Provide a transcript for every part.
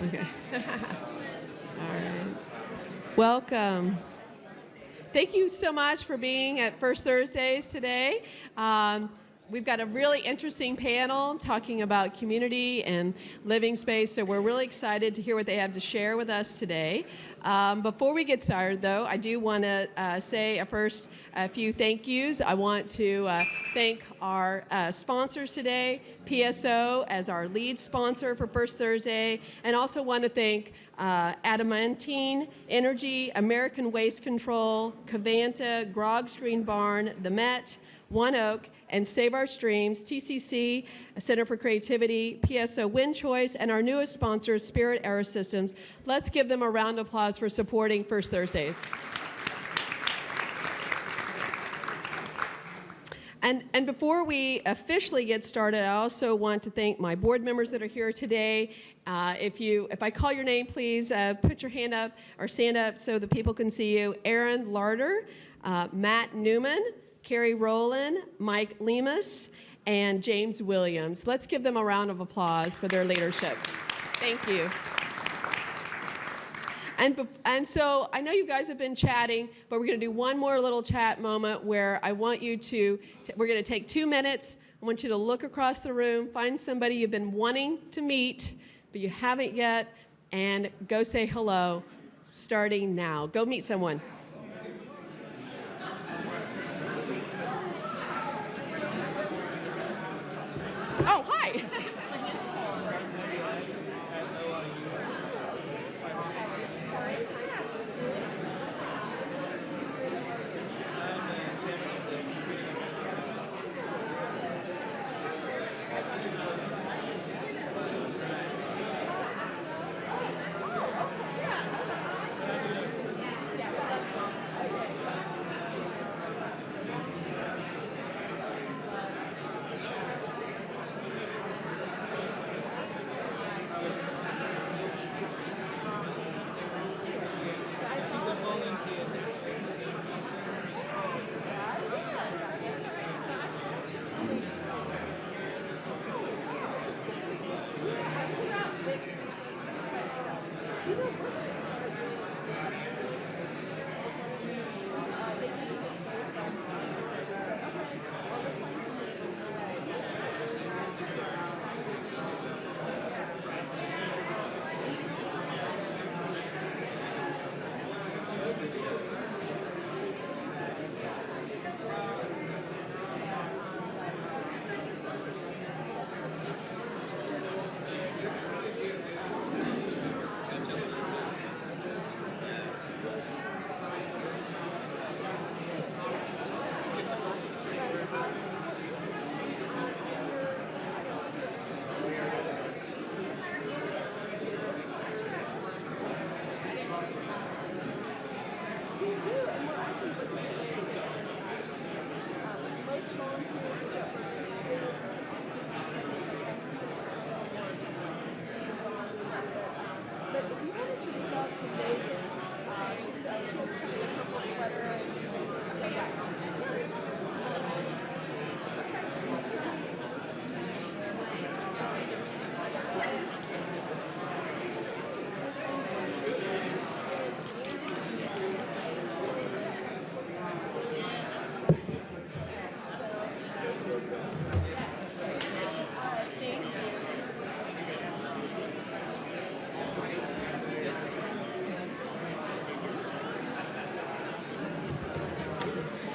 Okay. All right. Welcome. Thank you so much for being at First Thursdays today. We've got a really interesting panel talking about community and living space, so we're really excited to hear what they have to share with us today. Before we get started, though, I do want to say a few thank yous. I want to thank our sponsors today, PSO as our lead sponsor for First Thursday, and also want to thank Adamantine Energy, American Waste Control, Covanta, Grog's Green Barn, the Met, One Oak, and Save Our Streams, TCC, Center for Creativity, PSO Wind Choice, and our newest sponsor, Spirit Aerosystems. Let's give them a round of applause for supporting First Thursdays. And before we officially get started, I also want to thank my board members that are here today. If I call your name, please put your hand up or stand up so the people can see you. Aaron Larder, Matt Newman, Carrie Rowland, Mike Lemus, and James Williams. Let's give them a round of applause for their leadership. Thank you. And so I know you guys have been chatting, but we're going to do one more little chat moment where I want you we're going to take 2 minutes. I want you to look across the room, find somebody you've been wanting to meet, but you haven't yet, and go say hello, starting now. Go meet someone. Oh, hi.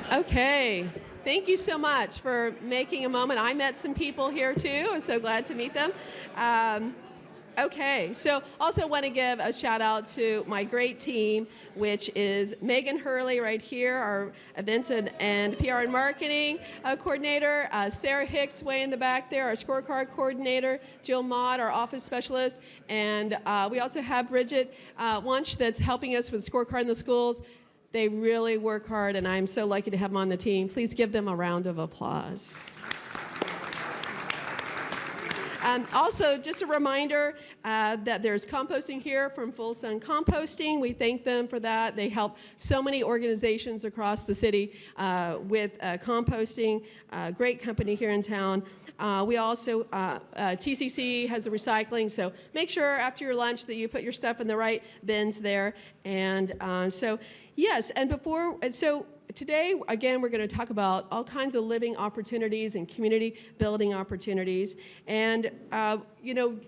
Okay, thank you so much for making a moment. I met some people here too. I'm so glad to meet them. Okay, so also want to give a shout out to my great team, which is Megan Hurley right here, our events and PR and marketing coordinator, Sarah Hicks way in the back there, our scorecard coordinator, Jill Maude, our office specialist, and we also have Bridget Wunsch that's helping us with scorecard in the schools. They really work hard, and I'm so lucky to have them on the team. Please give them a round of applause. Also, just a reminder that there's composting here from Full Sun Composting. We thank them for that. They help so many organizations across the city with composting. Great company here in town. We also, TCC has a recycling, so make sure after your lunch that you put your stuff in the right bins there. And yes, and today, again, we're going to talk about all kinds of living opportunities and community building opportunities. And,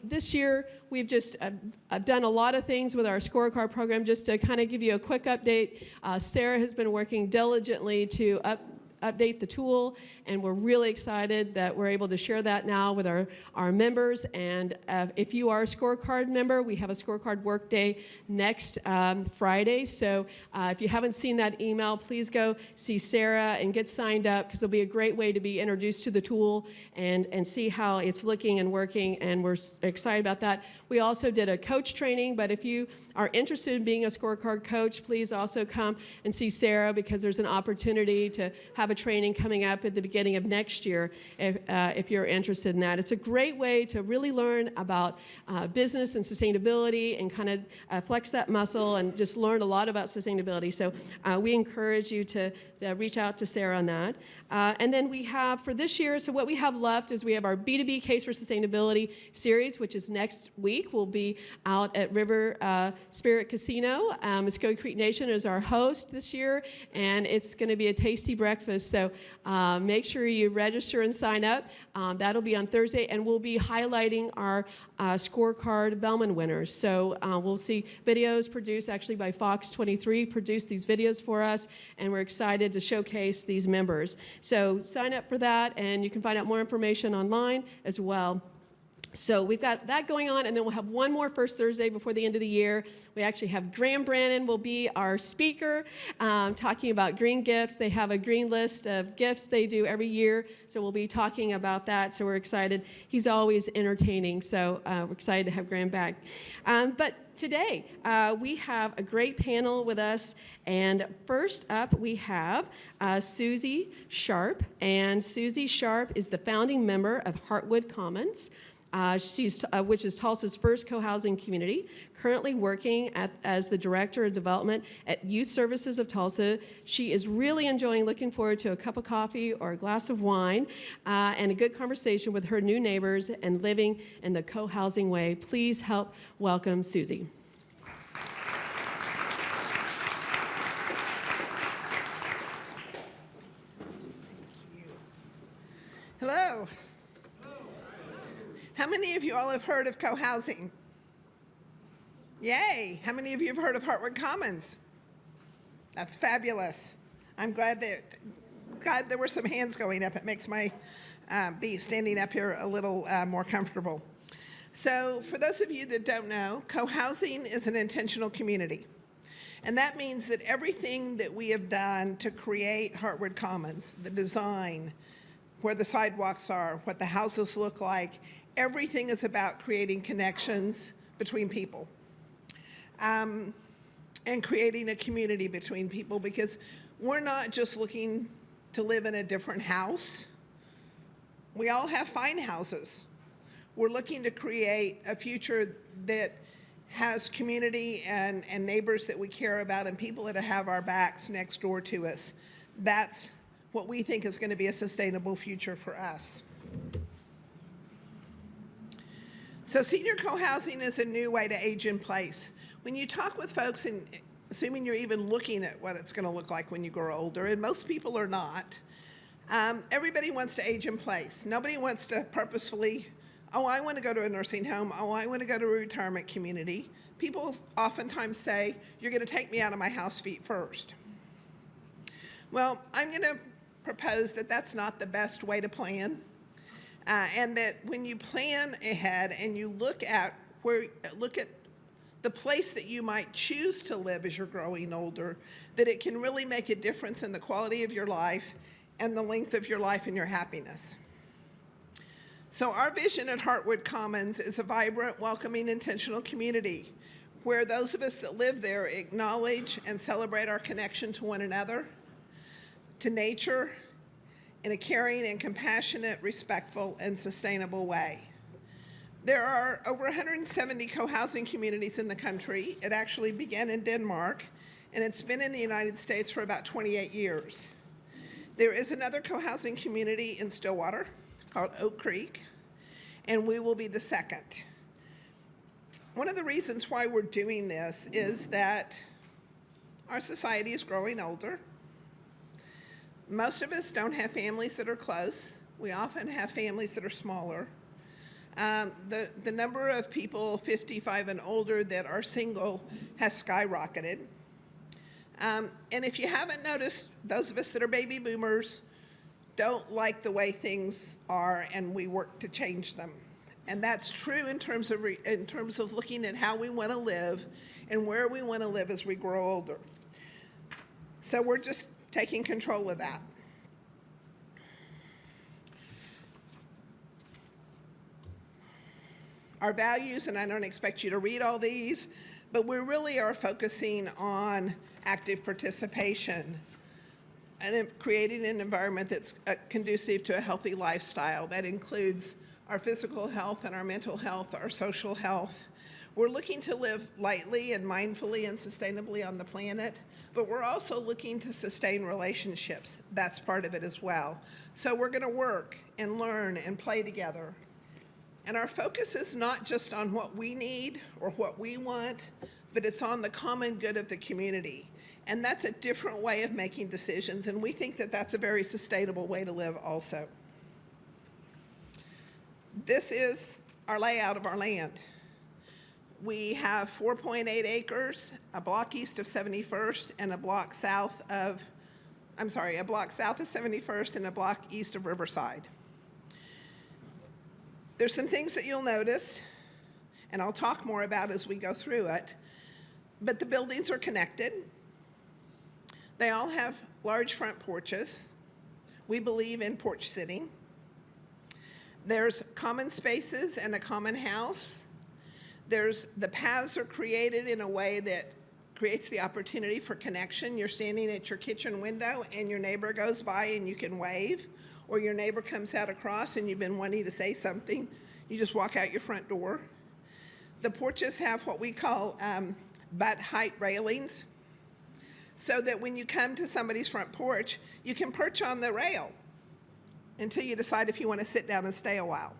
this year, we've just done a lot of things with our scorecard program. Just to kind of give you a quick update, Sarah has been working diligently to update the tool, and we're really excited that we're able to share that now with our members. And if you are a scorecard member, we have a scorecard work day next Friday. So if you haven't seen that email, please go see Sarah and get signed up, because it'll be a great way to be introduced to the tool and see how it's looking and working, and we're excited about that. We also did a coach training, but if you are interested in being a scorecard coach, please also come and see Sarah, because there's an opportunity to have a training coming up at the beginning of next year if you're interested in that. It's a great way to really learn about business and sustainability and kind of flex that muscle and just learn a lot about sustainability. So we encourage you to reach out to Sarah on that. And then we have for this year, so what we have left is we have our B2B Case for Sustainability series, which is next week. We'll be out at River Spirit Casino. Muskogee Creek Nation is our host this year, and it's going to be a tasty breakfast. So make sure you register and sign up. That'll be on Thursday, and we'll be highlighting our scorecard Bellman winners. So we'll see videos produced actually by Fox 23, produced these videos for us, and we're excited to showcase these members. So sign up for that, and you can find out more information online as well. So we've got that going on, and then we'll have one more First Thursday before the end of the year. We actually have Graham Brannon will be our speaker, talking about green gifts. They have a green list of gifts they do every year, so we'll be talking about that. So we're excited. He's always entertaining, so we're excited to have Graham back. But today, we have a great panel with us, and first up we have Susie Sharp, and Susie Sharp is the founding member of Heartwood Commons, which is Tulsa's first co-housing community, currently working as the Director of Development at Youth Services of Tulsa. She is really looking forward to a cup of coffee or a glass of wine and a good conversation with her new neighbors and living in the co-housing way. Please help welcome Susie. Hello. How many of you all have heard of co-housing? Yay. How many of you have heard of Heartwood Commons? That's fabulous. I'm glad there were some hands going up. It makes my be standing up here a little more comfortable. So for those of you that don't know, co-housing is an intentional community. And that means that everything that we have done to create Heartwood Commons, the design, where the sidewalks are, what the houses look like, everything is about creating connections between people and creating a community between people, because we're not just looking to live in a different house. We all have fine houses. We're looking to create a future that has community and neighbors that we care about and people that have our backs next door to us. That's what we think is going to be a sustainable future for us. So senior co-housing is a new way to age in place. When you talk with folks, and assuming you're even looking at what it's going to look like when you grow older, and most people are not, everybody wants to age in place. Nobody wants to purposefully, oh, I want to go to a nursing home, oh, I want to go to a retirement community. People oftentimes say, you're going to take me out of my house feet first. Well, I'm going to propose that that's not the best way to plan. And that when you plan ahead and you look at the place that you might choose to live as you're growing older, that it can really make a difference in the quality of your life and the length of your life and your happiness. So our vision at Heartwood Commons is a vibrant, welcoming, intentional community where those of us that live there acknowledge and celebrate our connection to one another, to nature, in a caring and compassionate, respectful, and sustainable way. There are over 170 co-housing communities in the country. It actually began in Denmark, and it's been in the United States for about 28 years. There is another co-housing community in Stillwater called Oak Creek, and we will be the second. One of the reasons why we're doing this is that our society is growing older. Most of us don't have families that are close. We often have families that are smaller. The number of people 55 and older that are single has skyrocketed. And if you haven't noticed, those of us that are baby boomers don't like the way things are, and we work to change them. And that's true in terms of looking at how we want to live and where we want to live as we grow older. So we're just taking control of that. Our values, and I don't expect you to read all these, but we really are focusing on active participation and creating an environment that's conducive to a healthy lifestyle. That includes our physical health and our mental health, our social health. We're looking to live lightly and mindfully and sustainably on the planet, but we're also looking to sustain relationships. That's part of it as well. So we're going to work and learn and play together. And our focus is not just on what we need or what we want, but it's on the common good of the community. And that's a different way of making decisions, and we think that that's a very sustainable way to live also. This is our layout of our land. We have 4.8 acres, a block east of 71st and a block south of 71st and a block east of Riverside. There's some things that you'll notice, and I'll talk more about as we go through it, but the buildings are connected. They all have large front porches. We believe in porch sitting. There's common spaces and a common house. The paths are created in a way that creates the opportunity for connection. You're standing at your kitchen window and your neighbor goes by and you can wave, or your neighbor comes out across and you've been wanting to say something. You just walk out your front door. The porches have what we call butt height railings, so that when you come to somebody's front porch, you can perch on the rail until you decide if you want to sit down and stay a while.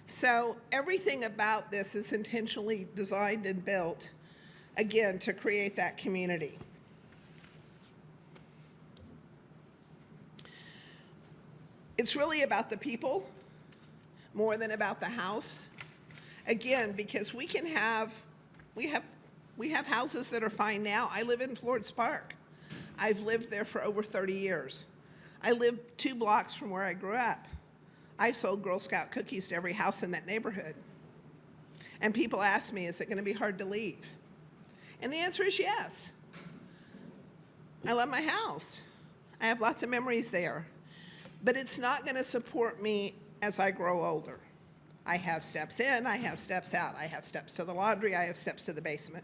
So everything about this is intentionally designed and built, again, to create that community. It's really about the people more than about the house. Again, because we have houses that are fine now. I live in Florence Park. I've lived there for over 30 years. I live 2 blocks from where I grew up. I sold Girl Scout cookies to every house in that neighborhood. And people ask me, is it going to be hard to leave? And the answer is yes. I love my house. I have lots of memories there. But it's not going to support me as I grow older. I have steps in, I have steps out, I have steps to the laundry, I have steps to the basement.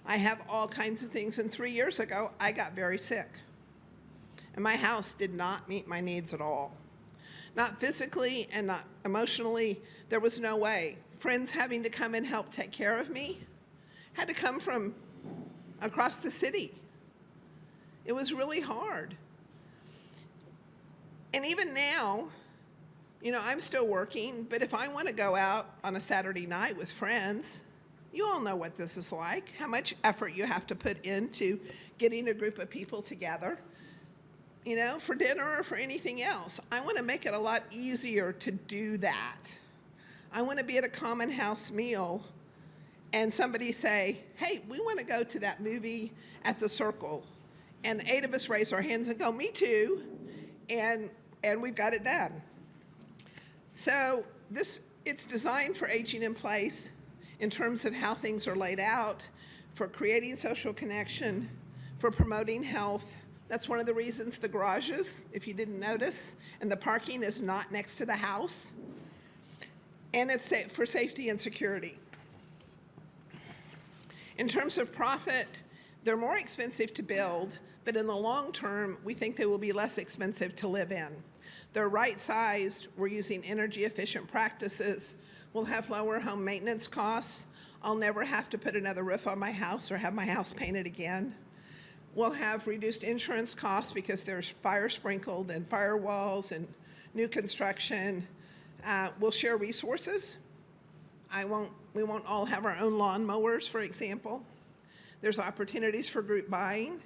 I have all kinds of things, and 3 years ago, I got very sick. And my house did not meet my needs at all. Not physically and not emotionally, there was no way. Friends having to come and help take care of me had to come from across the city. It was really hard. And even now, I'm still working, but if I want to go out on a Saturday night with friends, you all know what this is like, how much effort you have to put into getting a group of people together, for dinner or for anything else. I want to make it a lot easier to do that. I want to be at a common house meal and somebody say, hey, we want to go to that movie at the Circle. And 8 of us raise our hands and go, me too, and we've got it done. So it's designed for aging in place in terms of how things are laid out, for creating social connection, for promoting health. That's one of the reasons the garages, if you didn't notice, and the parking is not next to the house. And it's for safety and security. In terms of profit, they're more expensive to build, but in the long term, we think they will be less expensive to live in. They're right-sized. We're using energy-efficient practices. We'll have lower home maintenance costs. I'll never have to put another roof on my house or have my house painted again. We'll have reduced insurance costs because there's fire sprinkled and firewalls and new construction. We'll share resources. We won't all have our own lawn mowers, for example. There's opportunities for group buying.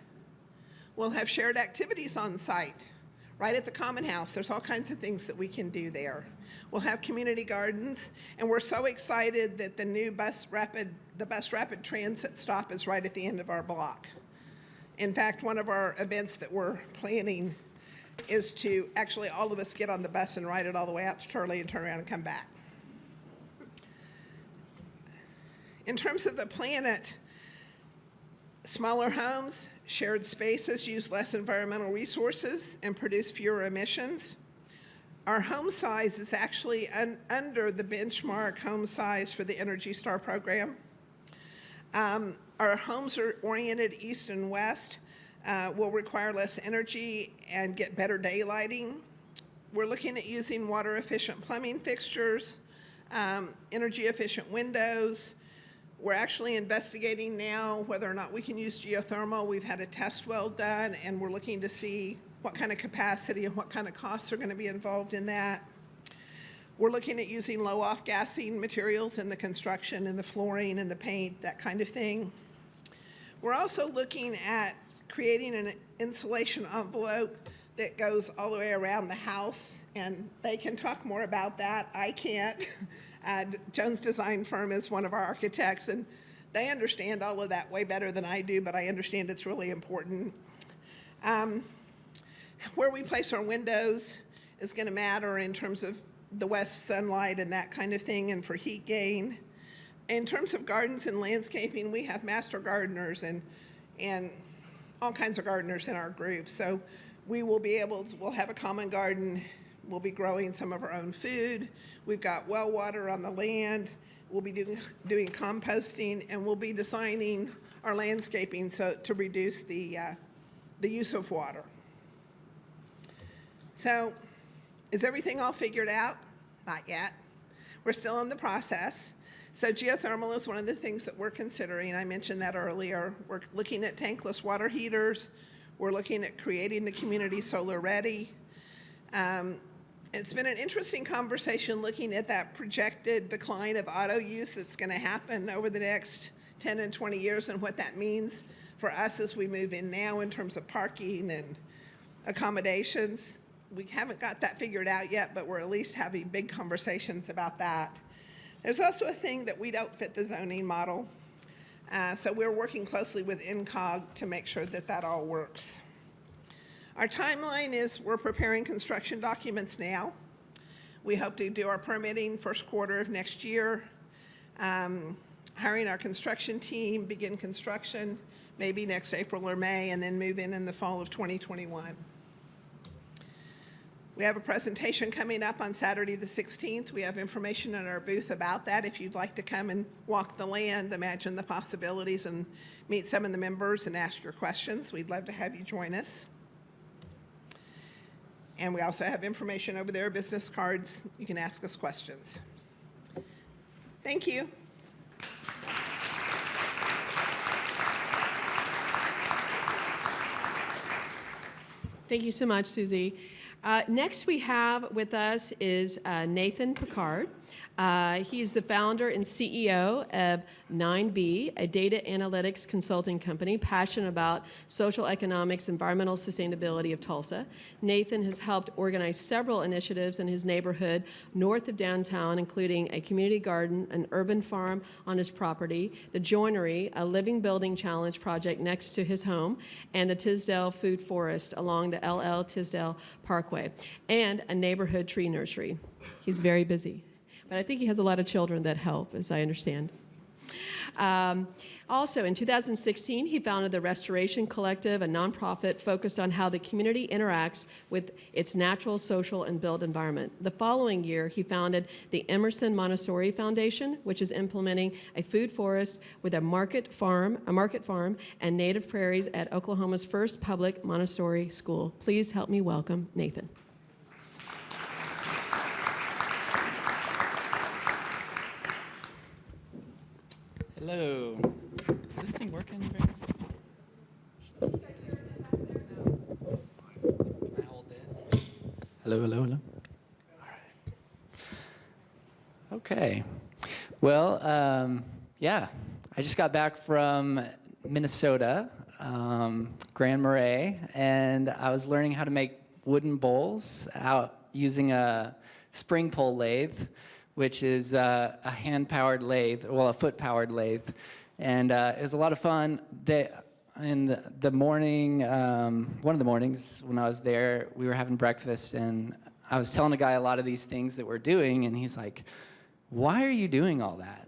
We'll have shared activities on site, right at the common house. There's all kinds of things that we can do there. We'll have community gardens, and we're so excited that the new bus rapid transit stop is right at the end of our block. In fact, one of our events that we're planning is to actually all of us get on the bus and ride it all the way out to Turley and turn around and come back. In terms of the planet, smaller homes, shared spaces use less environmental resources and produce fewer emissions. Our home size is actually under the benchmark home size for the Energy Star program. Our homes are oriented east and west, will require less energy and get better daylighting. We're looking at using water-efficient plumbing fixtures, energy-efficient windows. We're actually investigating now whether or not we can use geothermal. We've had a test well done, and we're looking to see what kind of capacity and what kind of costs are going to be involved in that. We're looking at using low off-gassing materials in the construction and the flooring and the paint, that kind of thing. We're also looking at creating an insulation envelope that goes all the way around the house, and they can talk more about that. I can't. Jones Design Firm is one of our architects, and they understand all of that way better than I do, but I understand it's really important. Where we place our windows is going to matter in terms of the west sunlight and that kind of thing, and for heat gain. In terms of gardens and landscaping, we have master gardeners and all kinds of gardeners in our group. So we'll have a common garden. We'll be growing some of our own food. We've got well water on the land. We'll be doing composting, and we'll be designing our landscaping to reduce the use of water. So, is everything all figured out? Not yet. We're still in the process. So geothermal is one of the things that we're considering. I mentioned that earlier. We're looking at tankless water heaters. We're looking at creating the community solar ready. It's been an interesting conversation looking at that projected decline of auto use that's going to happen over the next 10 and 20 years and what that means for us as we move in now in terms of parking and accommodations. We haven't got that figured out yet, but we're at least having big conversations about that. There's also a thing that we don't fit the zoning model. So we're working closely with NCOG to make sure that that all works. Our timeline is we're preparing construction documents now. We hope to do our permitting first quarter of next year. Hiring our construction team, begin construction maybe next April or May, and then move in the fall of 2021. We have a presentation coming up on Saturday the 16th. We have information in our booth about that. If you'd like to come and walk the land, imagine the possibilities, and meet some of the members and ask your questions, we'd love to have you join us. And we also have information over there, business cards. You can ask us questions. Thank you. Thank you so much, Susie. Next we have with us is Nathan Picard. He's the founder and CEO of 9B, a data analytics consulting company passionate about social economics, environmental sustainability of Tulsa. Nathan has helped organize several initiatives in his neighborhood north of downtown, including a community garden, an urban farm on his property, the Joinery, a living building challenge project next to his home, and the Tisdale Food Forest along the LL Tisdale Parkway, and a neighborhood tree nursery. He's very busy. But I think he has a lot of children that help, as I understand. Also, in 2016, he founded the Restoration Collective, a nonprofit focused on how the community interacts with its natural, social, and built environment. The following year, he founded the Emerson Montessori Foundation, which is implementing a food forest with a market farm, and native prairies at Oklahoma's first public Montessori school. Please help me welcome Nathan. Hello, hello, hello. All right. Okay. Well, yeah, I just got back from Minnesota, Grand Marais, and I was learning how to make wooden bowls out using a spring pole lathe, which is a hand-powered lathe, well, a foot-powered lathe. And it was a lot of fun. In the morning, one of the mornings when I was there, we were having breakfast, and I was telling a guy a lot of these things that we're doing, and he's like, "Why are you doing all that?"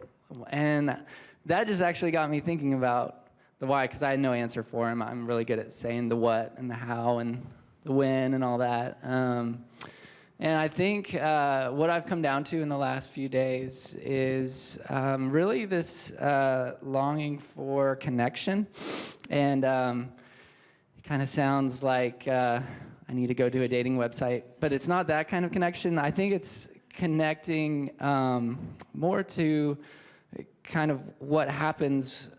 And that just actually got me thinking about the why, because I had no answer for him. I'm really good at saying the what and the how and the when and all that. And I think what I've come down to in the last few days is really this longing for connection. And it kind of sounds like I need to go to a dating website, but it's not that kind of connection. I think it's connecting more to kind of what happens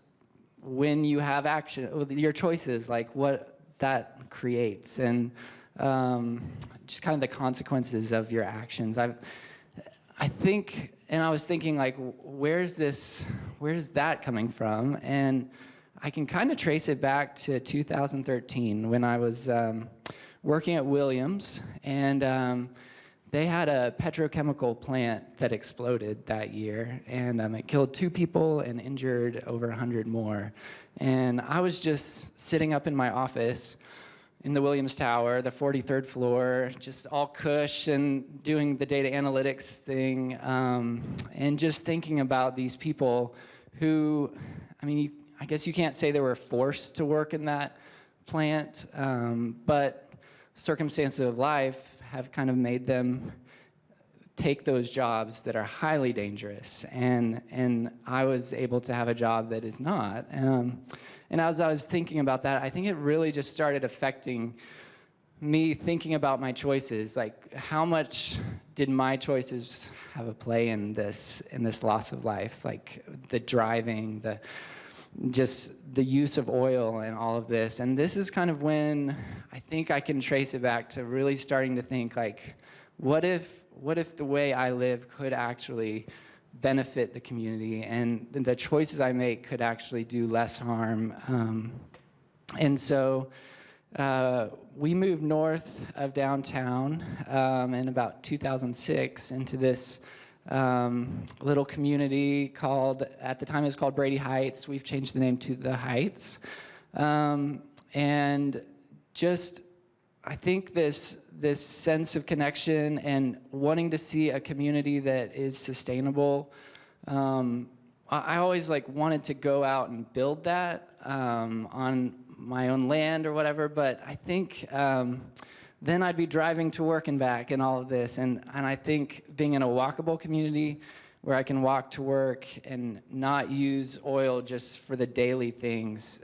when you have action, your choices, like what that creates. And just kind of the consequences of your actions. I think, and I was thinking, like, where's that coming from? And I can kind of trace it back to 2013 when I was working at Williams, and they had a petrochemical plant that exploded that year, and it killed 2 people and injured over 100 more. And I was just sitting up in my office in the Williams Tower, the 43rd floor, just all cush and doing the data analytics thing, and just thinking about these people who, I mean, I guess you can't say they were forced to work in that plant, but circumstances of life have kind of made them take those jobs that are highly dangerous, and I was able to have a job that is not. And as I was thinking about that, I think it really just started affecting me thinking about my choices. Like, how much did my choices have a play in this loss of life? Like the driving, just the use of oil and all of this. And this is kind of when I think I can trace it back to really starting to think, like, what if the way I live could actually benefit the community, and the choices I make could actually do less harm. And so we moved north of downtown in about 2006 into this little community called, at the time it was called Brady Heights. We've changed the name to The Heights. And just, I think this sense of connection and wanting to see a community that is sustainable. I always wanted to go out and build that on my own land or whatever, but I think then I'd be driving to work and back and all of this. And I think being in a walkable community where I can walk to work and not use oil just for the daily things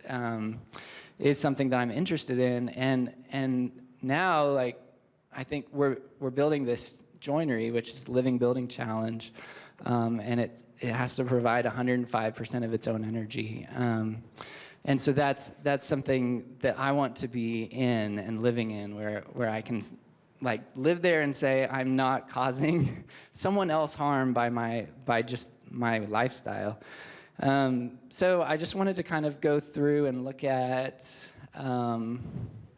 is something that I'm interested in. And now, I think we're building this joinery, which is Living Building Challenge, and it has to provide 105% of its own energy. And so that's something that I want to be in and living in, where I can live there and say I'm not causing someone else harm by just my lifestyle. So I just wanted to kind of go through and look at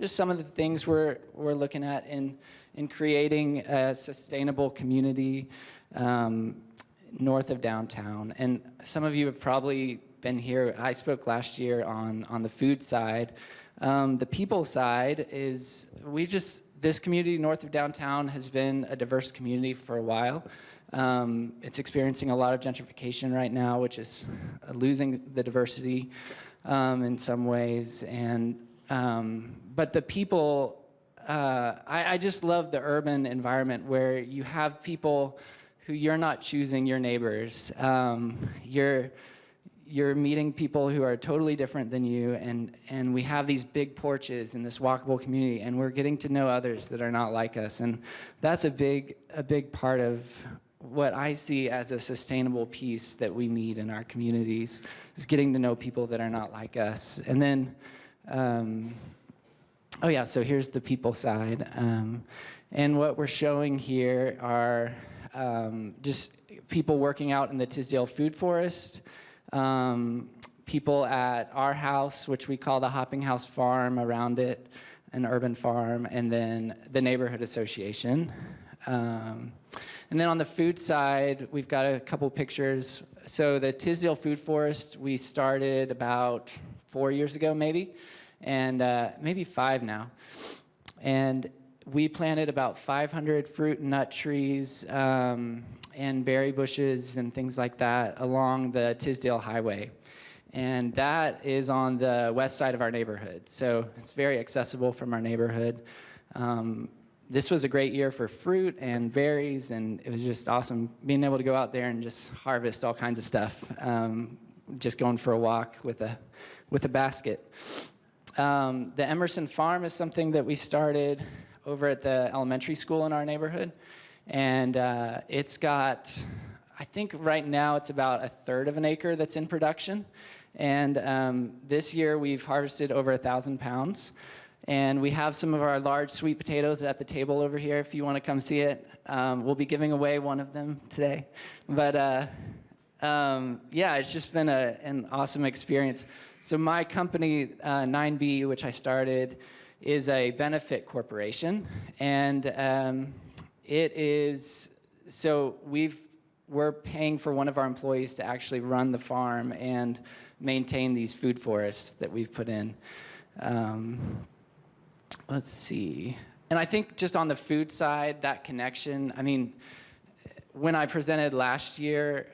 just some of the things we're looking at in creating a sustainable community north of downtown. And some of you have probably been here. I spoke last year on the food side. The people side is this community north of downtown has been a diverse community for a while. It's experiencing a lot of gentrification right now, which is losing the diversity in some ways. But the people, I just love the urban environment where you have people who you're not choosing your neighbors. You're meeting people who are totally different than you, and we have these big porches in this walkable community, and we're getting to know others that are not like us. And that's a big part of what I see as a sustainable piece that we need in our communities, is getting to know people that are not like us. And then, so here's the people side. And what we're showing here are just people working out in the Tisdale Food Forest, people at our house, which we call the Hopping House Farm, around it, an urban farm, and then the neighborhood association. And then on the food side, we've got a couple pictures. So the Tisdale Food Forest, we started about 4 years ago, maybe, and maybe 5 now. And we planted about 500 fruit and nut trees and berry bushes and things like that along the Tisdale Highway. And that is on the west side of our neighborhood. So it's very accessible from our neighborhood. This was a great year for fruit and berries, and it was just awesome being able to go out there and just harvest all kinds of stuff. Just going for a walk with a basket. The Emerson Farm is something that we started over at the elementary school in our neighborhood. And it's got, I think right now it's about 1/3 of an acre that's in production. And this year we've harvested over 1,000 pounds. And we have some of our large sweet potatoes at the table over here if you want to come see it. We'll be giving away one of them today. But yeah, it's just been an awesome experience. So my company, 9B, which I started, is a benefit corporation. And it is, so we're paying for one of our employees to actually run the farm and maintain these food forests that we've put in. Let's see. And I think just on the food side, that connection, I mean, when I presented last year,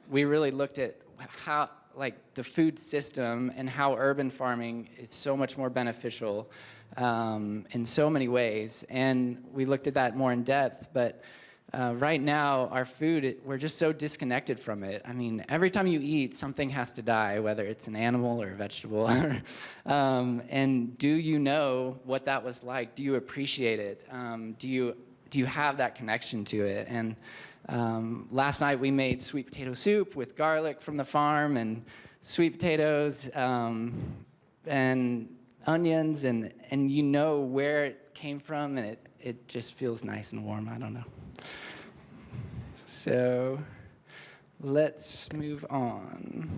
we really looked at how, like, the food system and how urban farming is so much more beneficial in so many ways. And we looked at that more in depth, but right now, our food, we're just so disconnected from it. I mean, every time you eat, something has to die, whether it's an animal or a vegetable. And do you know what that was like? Do you appreciate it? Do you have that connection to it? And last night we made sweet potato soup with garlic from the farm and sweet potatoes and onions, and you know where it came from, and it just feels nice and warm. I don't know. So let's move on.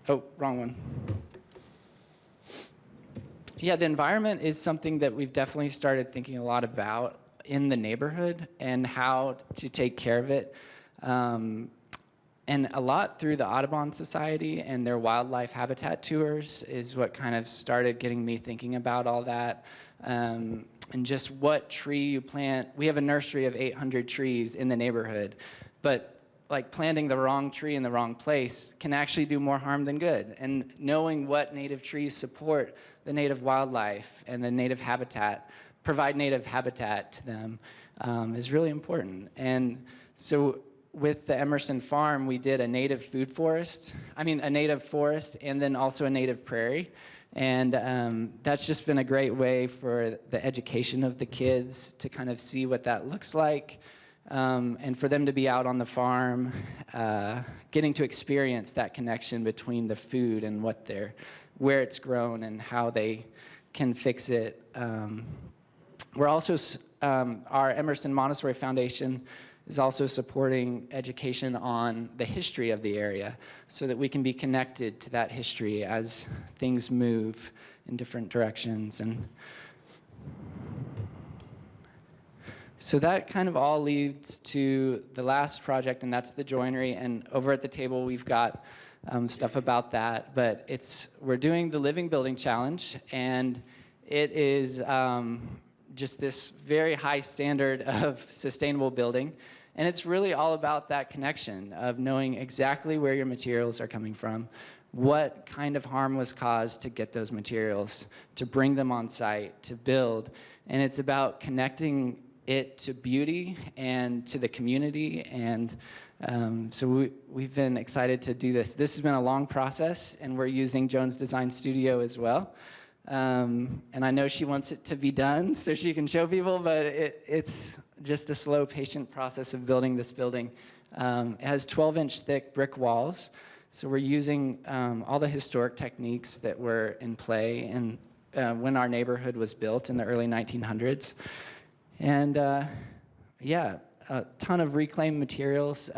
Oh, wrong one. Yeah, the environment is something that we've definitely started thinking a lot about in the neighborhood and how to take care of it. And a lot through the Audubon Society and their wildlife habitat tours is what kind of started getting me thinking about all that. And just what tree you plant. We have a nursery of 800 trees in the neighborhood, but like planting the wrong tree in the wrong place can actually do more harm than good. And knowing what native trees support the native wildlife and the native habitat, provide native habitat to them, is really important. And so with the Emerson Farm, we did a native food forest, a native forest, and then also a native prairie. And that's just been a great way for the education of the kids to kind of see what that looks like, and for them to be out on the farm, getting to experience that connection between the food and where it's grown and how they can fix it. We're also, our Emerson Montessori Foundation is also supporting education on the history of the area so that we can be connected to that history as things move in different directions. And so that kind of all leads to the last project, and that's the joinery. And over at the table, we've got stuff about that. But we're doing the Living Building Challenge, and it is just this very high standard of sustainable building. And it's really all about that connection of knowing exactly where your materials are coming from, what kind of harm was caused to get those materials, to bring them on site, to build. And it's about connecting it to beauty and to the community. And so we've been excited to do this. This has been a long process, and we're using Joan's Design Studio as well. And I know she wants it to be done so she can show people, but it's just a slow, patient process of building this building. It has 12-inch thick brick walls, so we're using all the historic techniques that were in play when our neighborhood was built in the early 1900s. And yeah, a ton of reclaimed materials.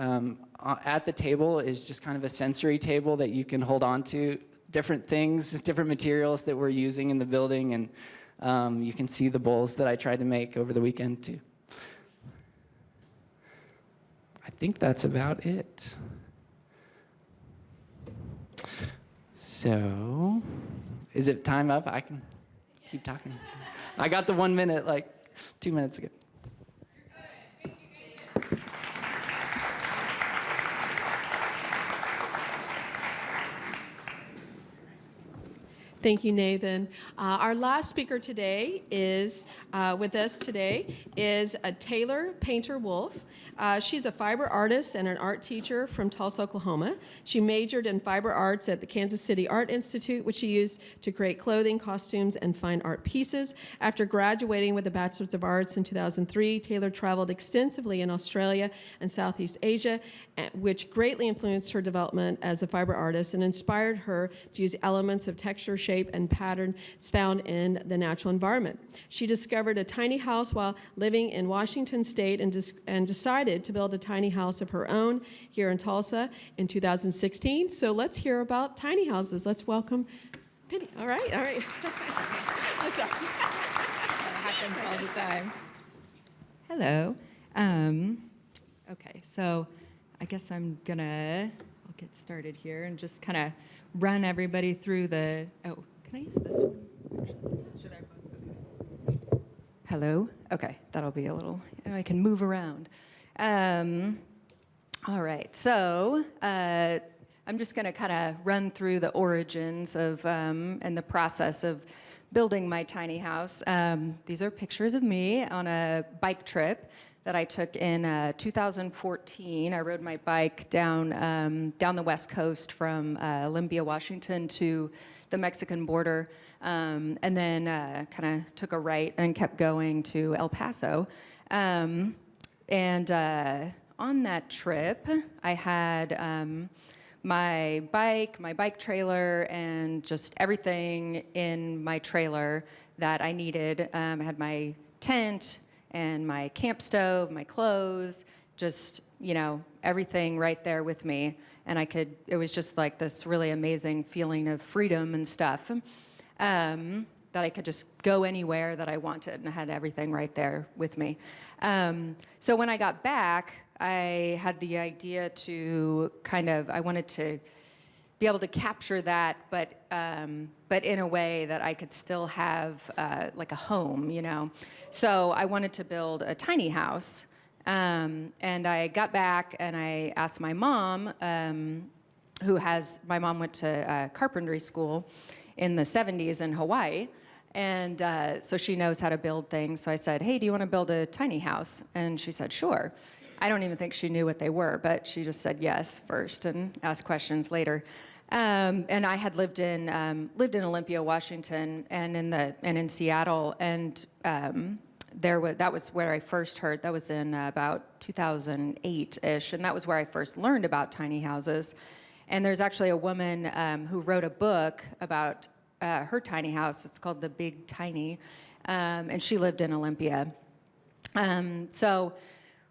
At the table is just kind of a sensory table that you can hold on to different things, different materials that we're using in the building, and you can see the bowls that I tried to make over the weekend too. I think that's about it. So, is it time up? I can keep talking. I got the 1 minute like 2 minutes ago. Thank you, Nathan. Our last speaker today is, with us today, is Taylor Painter Wolf. She's a fiber artist and an art teacher from Tulsa, Oklahoma. She majored in fiber arts at the Kansas City Art Institute, which she used to create clothing, costumes, and fine art pieces. After graduating with a Bachelor's of Arts in 2003, Taylor traveled extensively in Australia and Southeast Asia, which greatly influenced her development as a fiber artist and inspired her to use elements of texture, shape, and pattern found in the natural environment. She discovered a tiny house while living in Washington State and decided to build a tiny house of her own here in Tulsa in 2016. So let's hear about tiny houses. Let's welcome Penny. All right. What's up? That happens all the time. Hello. Okay, so I guess I'll get started here and just kind of run everybody through the, can I use this one? Should I? Okay. Hello? Okay, that'll be a little, I can move around. All right, so I'm just going to kind of run through the origins of and the process of building my tiny house. These are pictures of me on a bike trip that I took in 2014. I rode my bike down the West Coast from Olympia, Washington to the Mexican border, and then kind of took a right and kept going to El Paso. And on that trip, I had my bike trailer, and just everything in my trailer that I needed. I had my tent and my camp stove, my clothes, just, everything right there with me. And it was just like this really amazing feeling of freedom and stuff, that I could just go anywhere that I wanted, and I had everything right there with me. So when I got back, I had the idea to I wanted to be able to capture that, but in a way that I could still have like a home, So I wanted to build a tiny house, and I got back and I asked my mom, my mom went to carpentry school in the 70s in Hawaii, and so she knows how to build things. So I said, hey, do you want to build a tiny house? And she said, sure. I don't even think she knew what they were, but she just said yes first and asked questions later. And I had lived in Olympia, Washington, and in Seattle, and that was where I first heard. That was in about 2008-ish, and that was where I first learned about tiny houses. And there's actually a woman who wrote a book about her tiny house. It's called The Big Tiny, and she lived in Olympia. So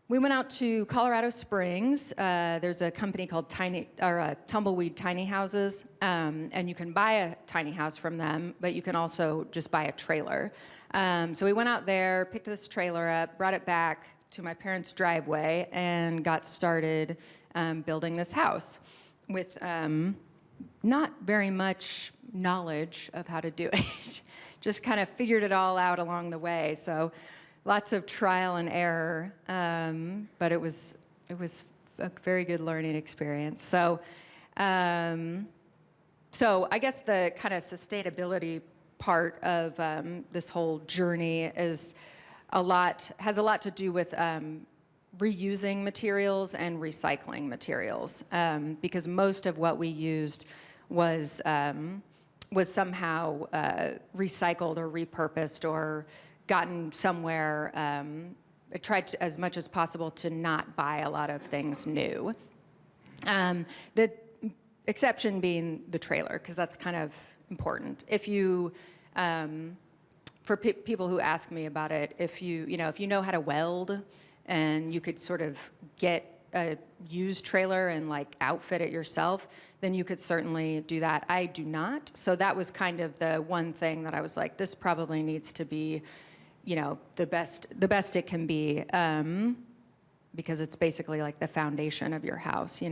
we went out to Colorado Springs. There's a company called Tumbleweed Tiny Houses, and you can buy a tiny house from them, but you can also just buy a trailer. So we went out there, picked this trailer up, brought it back to my parents' driveway, and got started building this house with not very much knowledge of how to do it. Just kind of figured it all out along the way. So lots of trial and error, but it was a very good learning experience. So I guess the kind of sustainability part of this whole journey has a lot to do with reusing materials and recycling materials, because most of what we used was somehow recycled or repurposed or gotten somewhere. I tried to, as much as possible, to not buy a lot of things new. The exception being the trailer, because that's kind of important. If you, for people who ask me about it, if you know how to weld, and you could sort of get a used trailer and like outfit it yourself, then you could certainly do that. I do not. So that was kind of the one thing that I was like, this probably needs to be, the best it can be, because it's basically like the foundation of your house,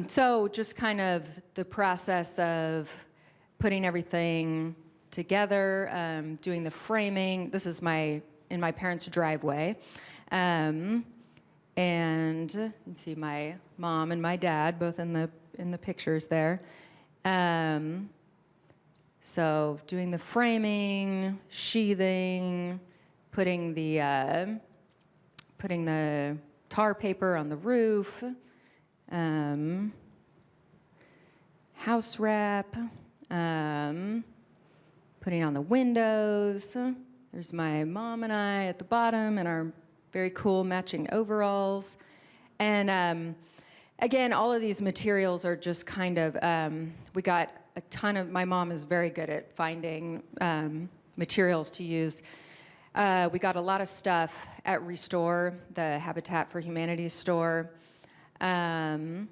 So just kind of the process of putting everything together, doing the framing. This is in my parents' driveway. And you can see my mom and my dad both in the pictures there. So doing the framing, sheathing, putting the tar paper on the roof, house wrap, putting on the windows. There's my mom and I at the bottom in our very cool matching overalls. And again, all of these materials are just kind of, we got a ton of, my mom is very good at finding materials to use. We got a lot of stuff at Restore, the Habitat for Humanity store. And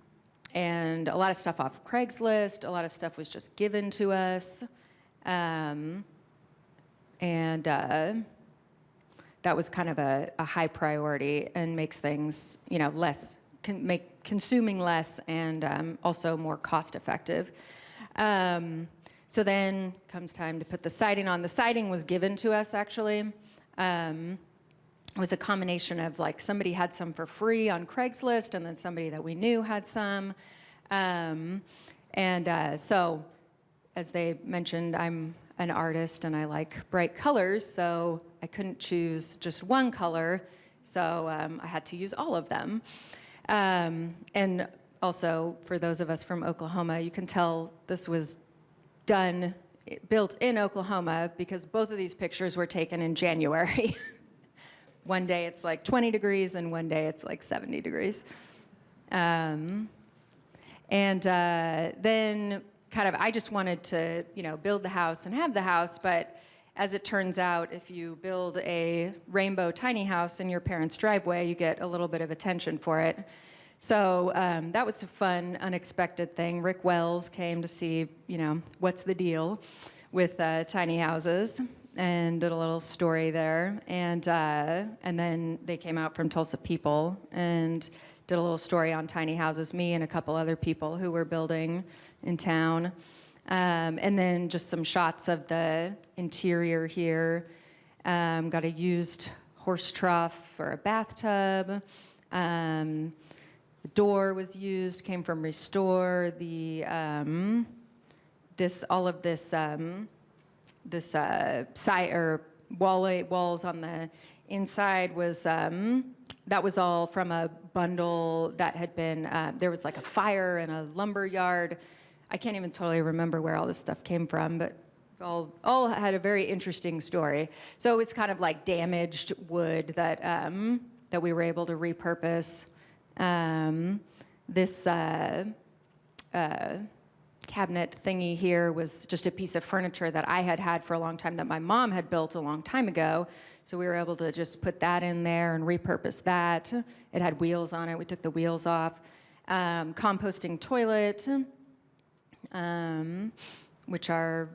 a lot of stuff off Craigslist. A lot of stuff was just given to us. That was kind of a high priority and makes things, make consuming less and also more cost effective. So then comes time to put the siding on. The siding was given to us, actually. It was a combination of like somebody had some for free on Craigslist, and then somebody that we knew had some. So as they mentioned, I'm an artist and I like bright colors, so I couldn't choose just one color, so I had to use all of them. And also, for those of us from Oklahoma, you can tell this was built in Oklahoma, because both of these pictures were taken in January. One day it's like 20 degrees and one day it's like 70 degrees. Then kind of, I just wanted to, build the house and have the house, but as it turns out, if you build a rainbow tiny house in your parents' driveway, you get a little bit of attention for it. So that was a fun, unexpected thing. Rick Wells came to see, what's the deal with tiny houses, and did a little story there. And then they came out from Tulsa People and did a little story on tiny houses, me and a couple other people who were building in town. And then just some shots of the interior here. Got a used horse trough for a bathtub. The door was used, came from Restore. The side or walls on the inside was that was all from a bundle that had been there was like a fire in a lumber yard. I can't even totally remember where all this stuff came from, but all had a very interesting story. So it was kind of like damaged wood that that we were able to repurpose. This cabinet thingy here was just a piece of furniture that I had for a long time that my mom had built a long time ago. So we were able to just put that in there and repurpose that. It had wheels on it. We took the wheels off. Composting toilet, which are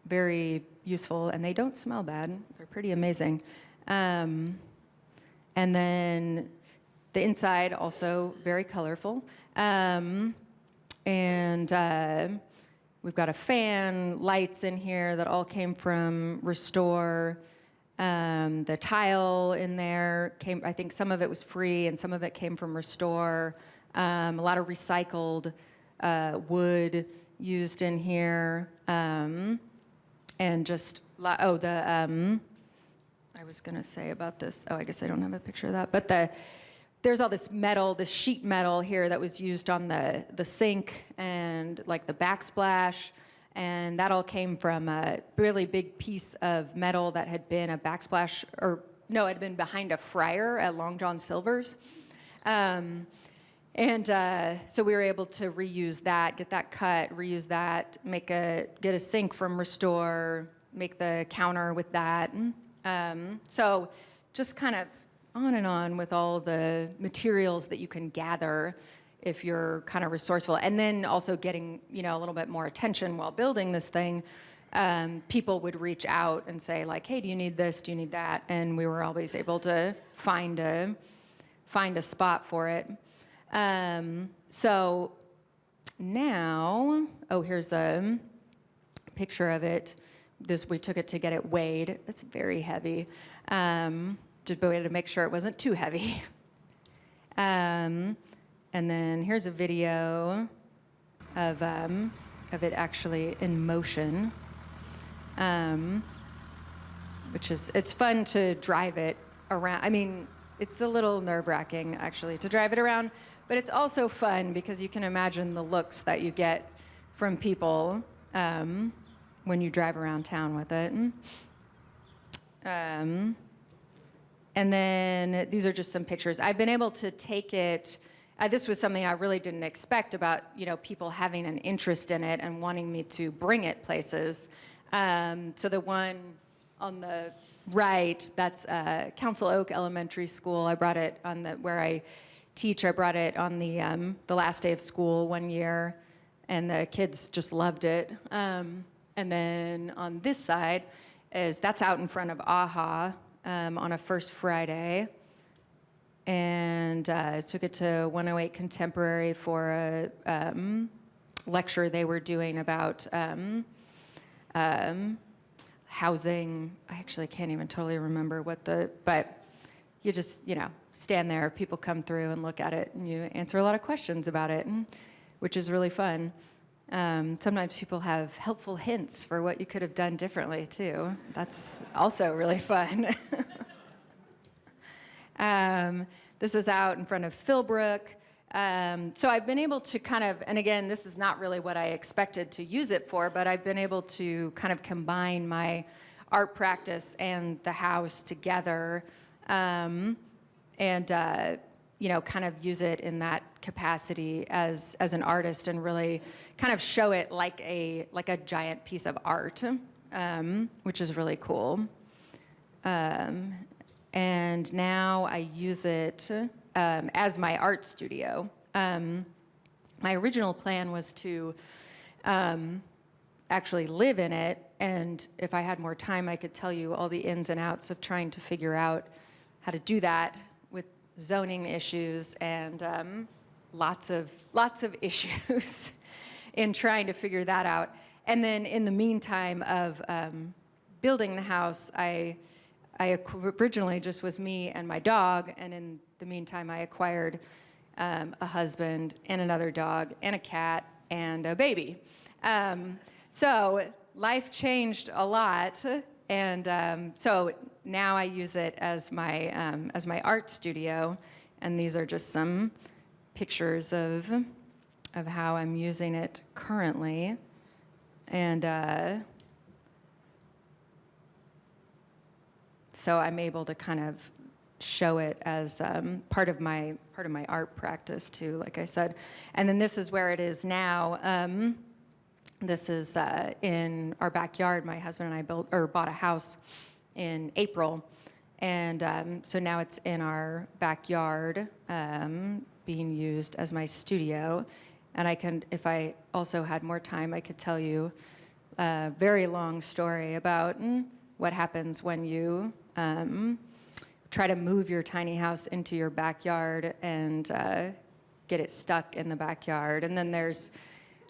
very useful, and they don't smell bad. They're pretty amazing. And then the inside, also very colorful. We've got a fan, lights in here that all came from Restore. The tile in there came, I think some of it was free and some of it came from Restore. A lot of recycled wood used in here. And just, I was gonna say about this, I guess I don't have a picture of that, but there's all this metal, this sheet metal here that was used on the sink and like the backsplash, and that all came from a really big piece of metal that had been a backsplash, it had been behind a fryer at Long John Silver's. So we were able to reuse that, get that cut, reuse that, get a sink from Restore, make the counter with that. So just kind of on and on with all the materials that you can gather if you're kind of resourceful. And then also getting, a little bit more attention while building this thing. People would reach out and say like, hey, do you need this? Do you need that? And we were always able to find a spot for it. So now, here's a picture of it. We took it to get it weighed. It's very heavy. Just we had to make sure it wasn't too heavy. And then here's a video of it actually in motion, it's fun to drive it around. I mean, it's a little nerve-wracking actually to drive it around, but it's also fun because you can imagine the looks that you get from people when you drive around town with it. And then these are just some pictures. I've been able to take it. This was something I really didn't expect about, people having an interest in it and wanting me to bring it places. So the one on the right, that's Council Oak Elementary School. I brought it on where I teach. I brought it on the last day of school one year, and the kids just loved it. And then on this side that's out in front of AHA on a First Friday. And I took it to 108 Contemporary for a lecture they were doing about housing. I actually can't even totally remember but you just, stand there, people come through and look at it, and you answer a lot of questions about it, which is really fun. Sometimes people have helpful hints for what you could have done differently, too. That's also really fun. This is out in front of Philbrook. So I've been able to kind of, and again, this is not really what I expected to use it for, but I've been able to kind of combine my art practice and the house together, and kind of use it in that capacity as an artist, and really kind of show it like a giant piece of art, which is really cool. And now I use it as my art studio. My original plan was to actually live in it, and if I had more time, I could tell you all the ins and outs of trying to figure out how to do that with zoning issues and lots of issues in trying to figure that out. And then in the meantime of building the house, I originally just was me and my dog, and in the meantime, I acquired a husband and another dog and a cat and a baby. So life changed a lot, and so now I use it as my art studio, and these are just some pictures of how I'm using it currently, and so I'm able to kind of show it as part of my art practice too, like I said. And then this is where it is now. This is in our backyard. My husband and I bought a house in April, and so now it's in our backyard, being used as my studio. And I can, if I also had more time, I could tell you a very long story about what happens when you try to move your tiny house into your backyard and get it stuck in the backyard. And then there's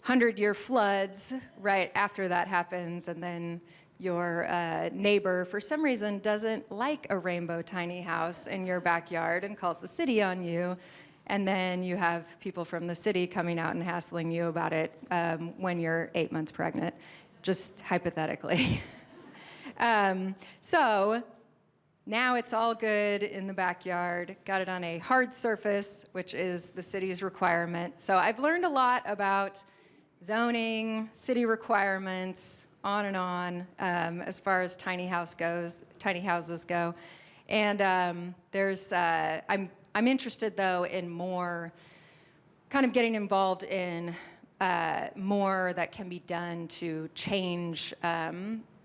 100-year floods right after that happens, and then your neighbor, for some reason, doesn't like a rainbow tiny house in your backyard and calls the city on you. And then you have people from the city coming out and hassling you about it when you're 8 months pregnant, just hypothetically. So now it's all good in the backyard. Got it on a hard surface, which is the city's requirement. So I've learned a lot about zoning, city requirements, on and on, as far as tiny houses go. And I'm interested though in more, kind of getting involved in more that can be done to change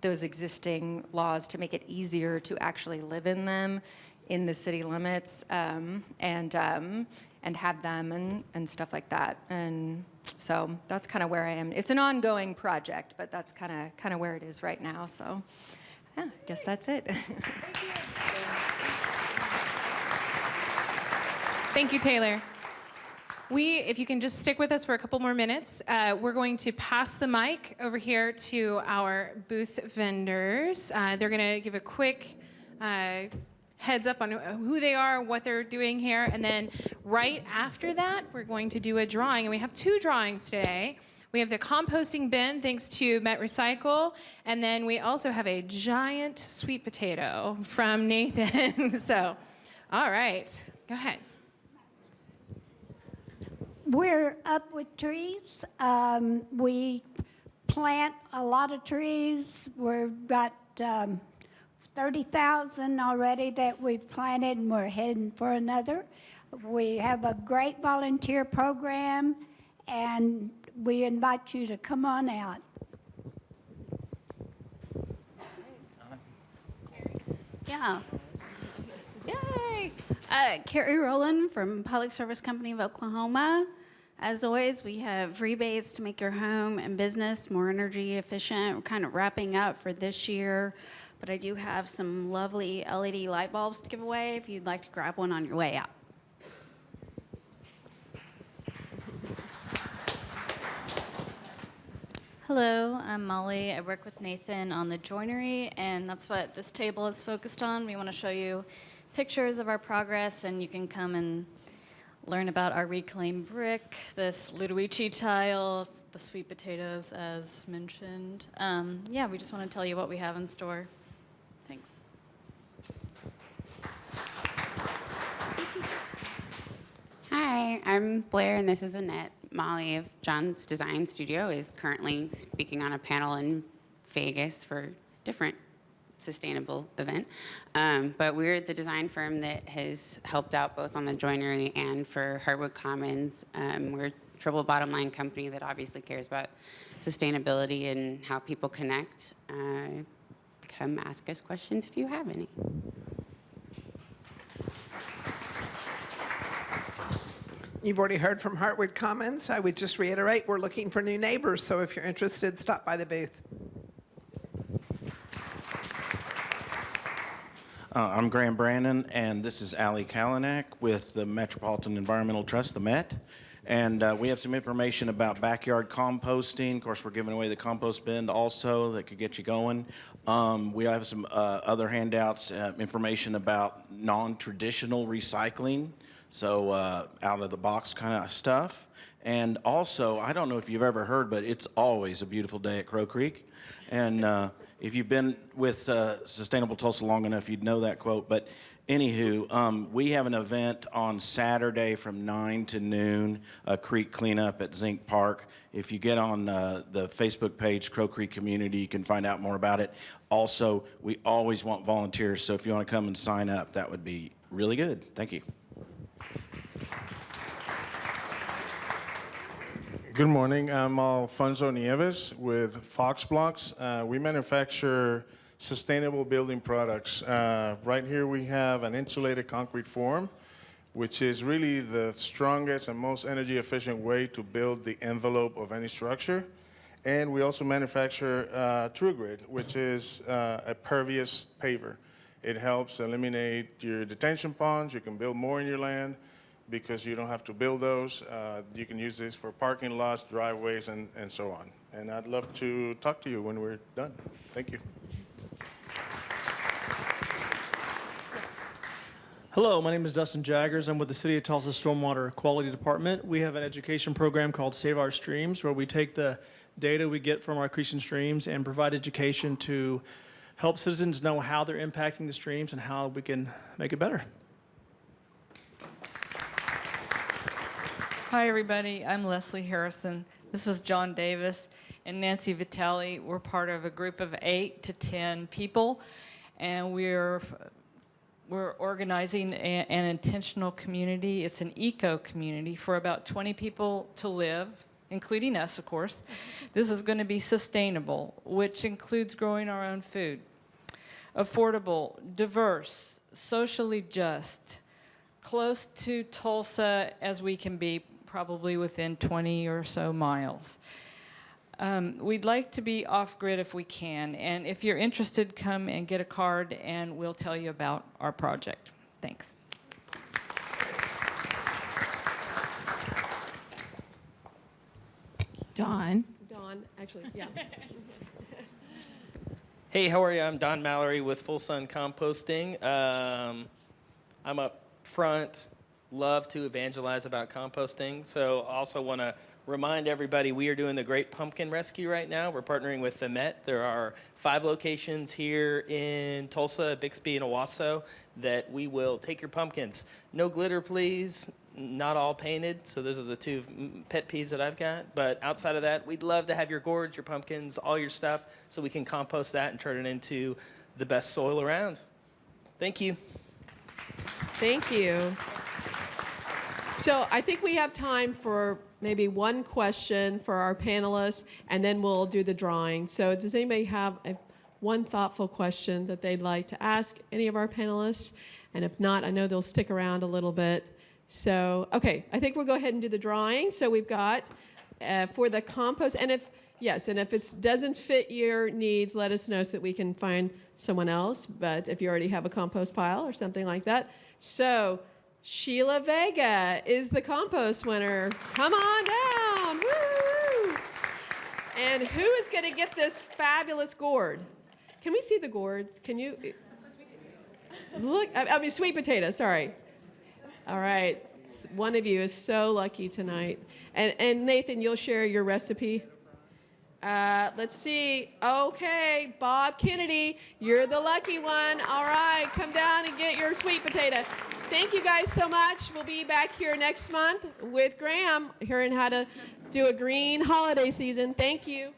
those existing laws to make it easier to actually live in them in the city limits, and have them and stuff like that. And so that's kind of where I am. It's an ongoing project, but that's kind of where it is right now. So yeah, I guess that's it. Thank you, Taylor. If you can just stick with us for a couple more minutes, we're going to pass the mic over here to our booth vendors. They're going to give a quick heads up on who they are, what they're doing here, and then right after that, we're going to do a drawing, and we have 2 drawings today. We have the composting bin, thanks to Met Recycle, and then we also have a giant sweet potato from Nathan. So, all right, go ahead. We're up with trees. We plant a lot of trees. We've got 30,000 already that we've planted, and we're heading for another. We have a great volunteer program, and we invite you to come on out. Yeah. Yay! Carrie Rowland from Public Service Company of Oklahoma. As always, we have rebates to make your home and business more energy efficient. We're kind of wrapping up for this year, but I do have some lovely LED light bulbs to give away if you'd like to grab one on your way out. Hello, I'm Molly. I work with Nathan on the joinery, and that's what this table is focused on. We want to show you pictures of our progress, and you can come and learn about our reclaimed brick, this Ludovici tile, the sweet potatoes, as mentioned. Yeah, we just want to tell you what we have in store. Thanks. Hi, I'm Blair, and this is Annette. Molly of John's Design Studio is currently speaking on a panel in Vegas for a different sustainable event. But we're the design firm that has helped out both on the joinery and for Heartwood Commons. We're a triple bottom line company that obviously cares about sustainability and how people connect. Come ask us questions if you have any. You've already heard from Heartwood Commons. I would just reiterate, we're looking for new neighbors, so if you're interested, stop by the booth. I'm Graham Brandon, and this is Allie Kalinak with the Metropolitan Environmental Trust, the MET. And we have some information about backyard composting. Of course, we're giving away the compost bin also that could get you going. We have some other handouts, information about non-traditional recycling. So out of the box kind of stuff. And also, I don't know if you've ever heard, but it's always a beautiful day at Crow Creek. And if you've been with Sustainable Tulsa long enough, you'd know that quote. But anywho, we have an event on Saturday from 9 to noon, a creek cleanup at Zink Park. If you get on the Facebook page, Crow Creek Community, you can find out more about it. Also, we always want volunteers, so if you want to come and sign up, that would be really good. Thank you. Good morning. I'm Alfonso Nieves with Fox Blocks. We manufacture sustainable building products. Right here we have an insulated concrete form, which is really the strongest and most energy efficient way to build the envelope of any structure. And we also manufacture TrueGrid, which is a pervious paver. It helps eliminate your detention ponds. You can build more in your land because you don't have to build those. You can use this for parking lots, driveways, and so on. And I'd love to talk to you when we're done. Thank you. Hello, my name is Dustin Jaggers. I'm with the City of Tulsa Stormwater Quality Department. We have an education program called Save Our Streams, where we take the data we get from our creeks and streams and provide education to help citizens know how they're impacting the streams and how we can make it better. Hi, everybody. I'm Leslie Harrison. This is John Davis and Nancy Vitale. We're part of a group of 8 to 10 people, and we're organizing an intentional community. It's an eco community for about 20 people to live including us, of course. This is going to be sustainable, which includes growing our own food. Affordable, diverse, socially just, close to Tulsa as we can be, probably within 20 or so miles. We'd like to be off-grid if we can, and if you're interested, come and get a card and we'll tell you about our project. Thanks. Dawn. Dawn, actually, yeah. Hey, how are you? I'm Don Mallory with Full Sun Composting. I'm up front, love to evangelize about composting. So also want to remind everybody we are doing the Great Pumpkin Rescue right now. We're partnering with the Met. There are 5 locations here in Tulsa, Bixby, and Owasso that we will take your pumpkins. No glitter, please. Not all painted, so those are the 2 pet peeves that I've got. But outside of that, we'd love to have your gourds, your pumpkins, all your stuff, so we can compost that and turn it into the best soil around. Thank you. Thank you. So I think we have time for maybe one question for our panelists, and then we'll do the drawing. So does anybody have one thoughtful question that they'd like to ask any of our panelists? And if not, I know they'll stick around a little bit. So, okay, I think we'll go ahead and do the drawing. So we've got for the compost, and if it doesn't fit your needs, let us know so that we can find someone else. But if you already have a compost pile or something like that. So Sheila Vega is the compost winner. Come on down. Woo! And who is going to get this fabulous gourd? Can we see the gourd? Can you look? I mean, sweet potato, sorry. All right. One of you is so lucky tonight. And Nathan, you'll share your recipe? Let's see. Okay, Bob Kennedy, you're the lucky one. All right, come down and get your sweet potato. Thank you guys so much. We'll be back here next month with Graham, hearing how to do a green holiday season. Thank you.